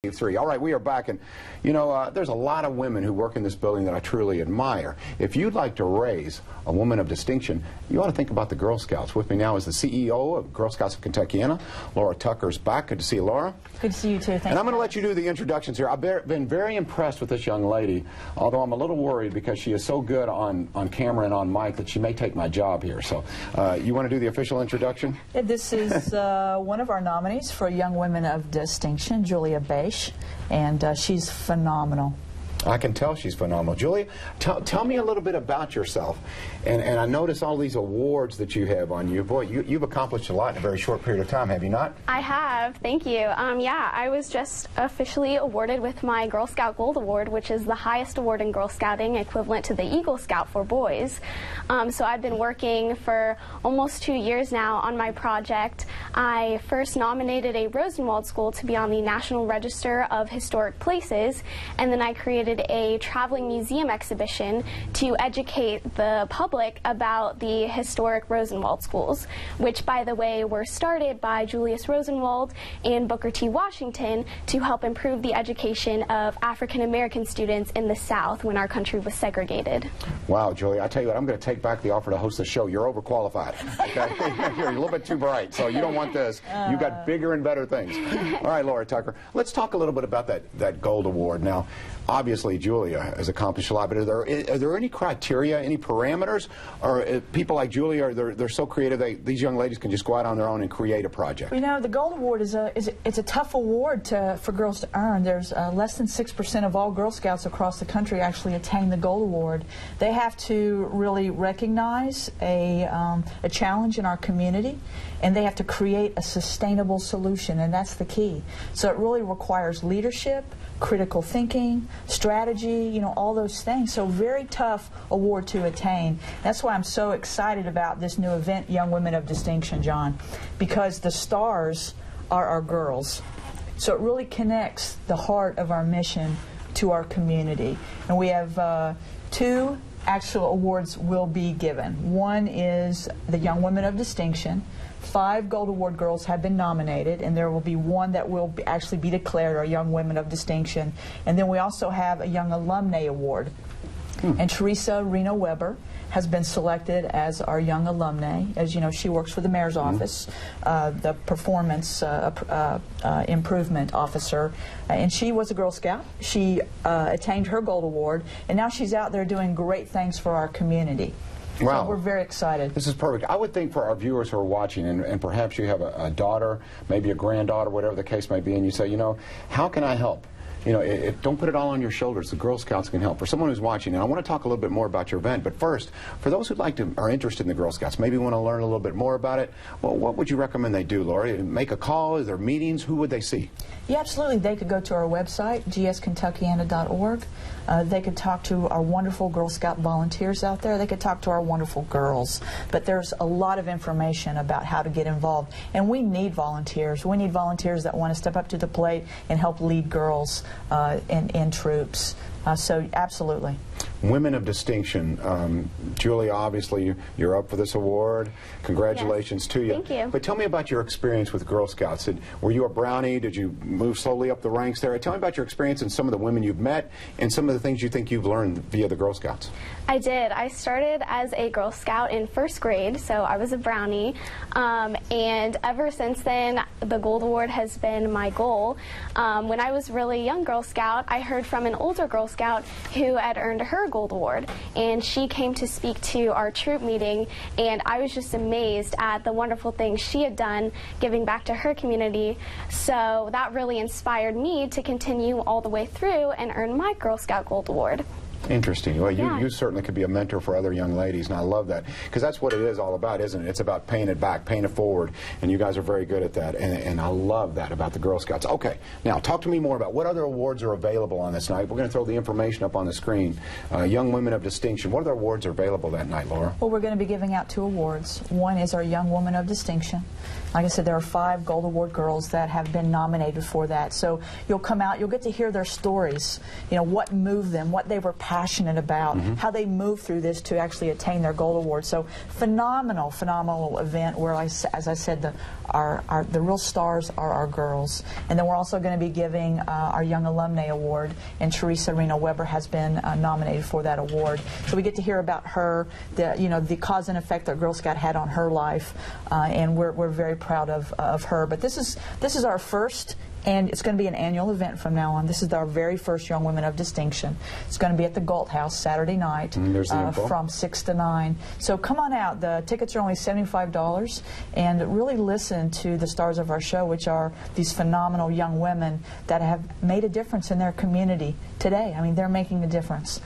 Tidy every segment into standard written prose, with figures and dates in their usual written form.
Three. All right, we are back, and you know, there's a lot of women who work in this building that I truly admire. If you'd like to raise a woman of distinction, you ought to think about the Girl Scouts. With me now is the CEO of Girl Scouts of Kentuckiana, Laura Tucker's back. Good to see you, Laura. Good to see you too. Thank you. And I'm going to let you do the introductions here. I've been very impressed with this young lady, although I'm a little worried because she is so good on camera and on mic that she may take my job here. So, you want to do the official introduction? Yeah, this is one of our nominees for Young Women of Distinction, Julia Bache, and she's phenomenal. I can tell she's phenomenal. Julia, tell me a little bit about yourself. And I notice all these awards that you have on you. Boy, you've accomplished a lot in a very short period of time, have you not? I have, thank you. Yeah, I was just officially awarded with my Girl Scout Gold Award, which is the highest award in Girl Scouting, equivalent to the Eagle Scout for boys. So I've been working for almost 2 years now on my project. I first nominated a Rosenwald school to be on the National Register of Historic Places, and then I created a traveling museum exhibition to educate the public about the historic Rosenwald schools, which, by the way, were started by Julius Rosenwald and Booker T. Washington to help improve the education of African American students in the South when our country was segregated. Wow, Julia, I tell you what, I'm going to take back the offer to host the show. You're overqualified. Okay? You're a little bit too bright, so you don't want this. You've got bigger and better things. All right, Laura Tucker, let's talk a little bit about that Gold Award. Now, obviously, Julia has accomplished a lot, but are there any criteria, any parameters, or people like Julia, they're so creative, these young ladies can just go out on their own and create a project? You know, the Gold Award is a tough award for girls to earn. There's less than 6% of all Girl Scouts across the country actually attain the Gold Award. They have to really recognize a challenge in our community, and they have to create a sustainable solution, and that's the key. So it really requires leadership, critical thinking, strategy, you know, all those things. So very tough award to attain. That's why I'm so excited about this new event, Young Women of Distinction, John, because the stars are our girls. So it really connects the heart of our mission to our community. And we have two actual awards will be given. One is the Young Women of Distinction. 5 Gold Award girls have been nominated, and there will be one that will actually be declared our Young Women of Distinction. And then we also have a Young Alumnae Award. And Teresa Reno Weber has been selected as our Young Alumnae. As you know, she works for the Mayor's Office, the Performance Improvement Officer, and she was a Girl Scout. She attained her Gold Award, and now she's out there doing great things for our community. Wow. So we're very excited. This is perfect. I would think for our viewers who are watching, and perhaps you have a daughter, maybe a granddaughter, whatever the case may be, and you say, you know, how can I help? You know, don't put it all on your shoulders. The Girl Scouts can help. For someone who's watching, and I want to talk a little bit more about your event, but first, for those who are interested in the Girl Scouts, maybe want to learn a little bit more about it, well, what would you recommend they do, Laura? Make a call? Is there meetings? Who would they see? Yeah, absolutely. They could go to our website, gskentuckiana.org. They could talk to our wonderful Girl Scout volunteers out there. They could talk to our wonderful girls. But there's a lot of information about how to get involved. And we need volunteers. We need volunteers that want to step up to the plate and help lead girls in troops. So absolutely. Women of Distinction. Julia, obviously you're up for this award. Congratulations to you. Thank you. But tell me about your experience with Girl Scouts. Were you a brownie? Did you move slowly up the ranks there? Tell me about your experience and some of the women you've met and some of the things you think you've learned via the Girl Scouts. I did. I started as a Girl Scout in 1st grade, so I was a brownie. And ever since then, the Gold Award has been my goal. When I was really young Girl Scout, I heard from an older Girl Scout who had earned her Gold Award, and she came to speak to our troop meeting, and I was just amazed at the wonderful things she had done giving back to her community. So that really inspired me to continue all the way through and earn my Girl Scout Gold Award. Interesting. Well, you certainly could be a mentor for other young ladies, and I love that, because that's what it is all about, isn't it? It's about paying it back, paying it forward, and you guys are very good at that, and I love that about the Girl Scouts. Okay, now talk to me more about what other awards are available on this night. We're going to throw the information up on the screen. Young Women of Distinction. What other awards are available that night, Laura? Well, we're going to be giving out 2 awards. One is our Young Woman of Distinction, Like I said, there are 5 Gold Award girls that have been nominated for that. So you'll come out, you'll get to hear their stories, you know, what moved them, what they were passionate about, how they moved through this to actually attain their Gold Award. So phenomenal, phenomenal event where, as I said, the real stars are our girls. And then we're also going to be giving our Young Alumni Award, and Teresa Reno Weber has been nominated for that award. So we get to hear about her, the cause and effect that Girl Scout had on her life, and we're very proud of her. But this is our first, and it's going to be an annual event from now on. This is our very first Young Women of Distinction. It's going to be at the Galt House Saturday night from 6 to 9. So come on out. The tickets are only $75, and really listen to the stars of our show, which are these phenomenal young women that have made a difference in their community today. I mean, they're making a difference.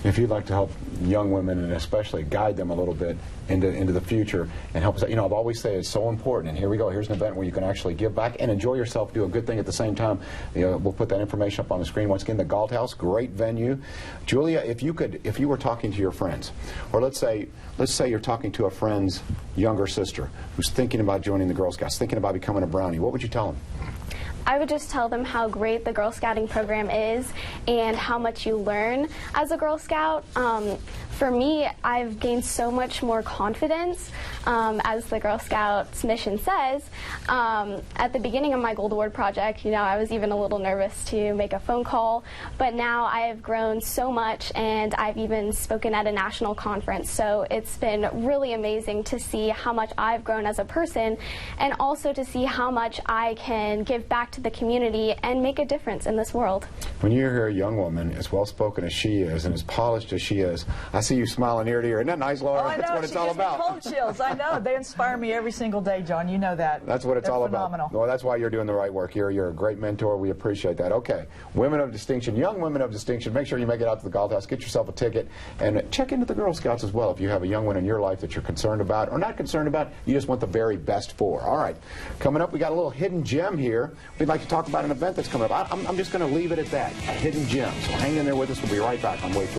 If you'd like to help young women, and especially guide them a little bit into the future and help us out, you know, I've always said it's so important, and here we go, here's an event where you can actually give back and enjoy yourself, do a good thing at the same time. You know, we'll put that information up on the screen. Once again, the Galt House, great venue. Julia, if you were talking to your friends, or let's say you're talking to a friend's younger sister who's thinking about joining the Girl Scouts, thinking about becoming a Brownie, what would you tell them? I would just tell them how great the Girl Scouting program is and how much you learn as a Girl Scout. For me, I've gained so much more confidence, as the Girl Scouts mission says. At the beginning of my Gold Award project, you know, I was even a little nervous to make a phone call, but now I have grown so much, and I've even spoken at a national conference. So it's been really amazing to see how much I've grown as a person, and also to see how much I can give back to the community and make a difference in this world. When you hear a young woman as well spoken as she is and as polished as she is, I see you smiling ear to ear. Isn't that nice, Laura? Oh, I know. That's what it's all about. Cold chills. I know. They inspire me every single day, John. You know that. That's what it's all phenomenal. about. Well, that's why you're doing the right work. You're a great mentor. We appreciate that. Okay, Women of Distinction, Young Women of Distinction. Make sure you make it out to the Galt House. Get yourself a ticket, and check into the Girl Scouts as well if you have a young one in your life that you're concerned about or not concerned about. You just want the very best for. All right, coming up, we got a little hidden gem here. We'd like to talk about an event that's coming up. I'm just going to leave it at that, a hidden gem. So hang in there with us. We'll be right back on Wait.